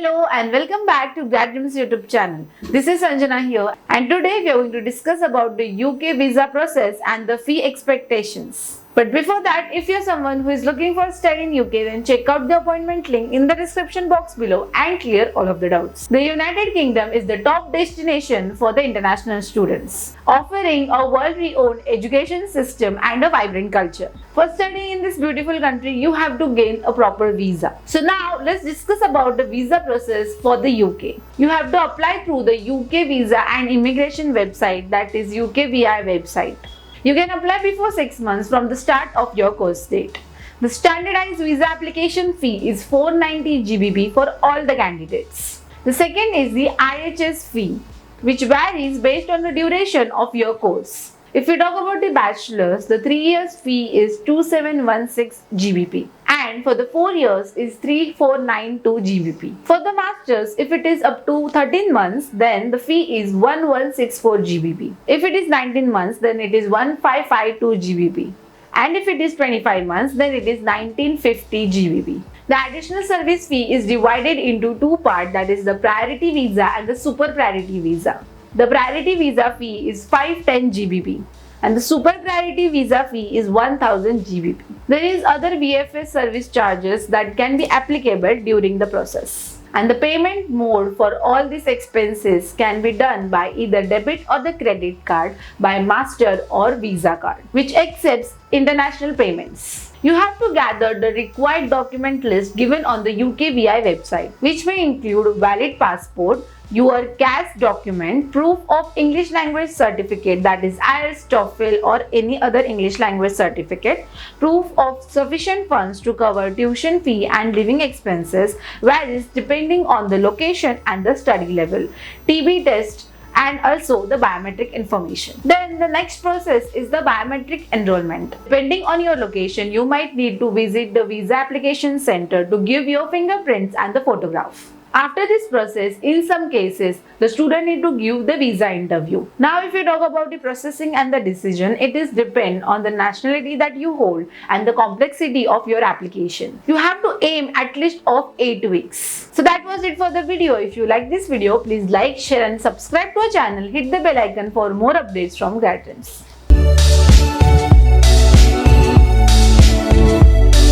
Hello and welcome back to GradDreams YouTube channel. This is Sanjana here and today we are going to discuss about the UK visa process and the fee expectations. But before that, if you're someone who is looking for study in UK, then check out the appointment link in the description box below and clear all of the doubts. The United Kingdom is the top destination for the international students, offering a world-renowned education system and a vibrant culture. For studying in this beautiful country, you have to gain a proper visa. So now let's discuss about the visa process for the UK. You have to apply through the UK Visa and Immigration website, that is UKVI website. You can apply before 6 months from the start of your course date. The standardized visa application fee is 490 GBP for all the candidates. The second is the IHS fee, which varies based on the duration of your course. If we talk about the bachelor's, the 3 years fee is 2716 GBP and for the 4 years is 3492 GBP. For the master's, if it is up to 13 months, then the fee is 1164 GBP. If it is 19 months, then it is 1552 GBP. And if it is 25 months, then it is 1950 GBP. The additional service fee is divided into two parts, that is the priority visa and the super priority visa. The priority visa fee is 510 GBP and the super priority visa fee is 1000 GBP. There is other VFS service charges that can be applicable during the process. And the payment mode for all these expenses can be done by either debit or the credit card, by Master or Visa card, which accepts international payments. You have to gather the required document list given on the UKVI website, which may include valid passport, your caste document, proof of English language certificate, that is IELTS, TOEFL or any other English language certificate, proof of sufficient funds to cover tuition fee and living expenses, varies depending on the location and the study level, TB test, and also the biometric information. Then the next process is the biometric enrollment. Depending on your location, you might need to visit the visa application center to give your fingerprints and the photograph. After this process, in some cases, the student need to give the visa interview. Now, if you talk about the processing and the decision, it is depend on the nationality that you hold and the complexity of your application. You have to aim at least of 8 weeks. So that was it for the video. If you like this video, please like, share and subscribe to our channel. Hit the bell icon for more updates from GradDreams.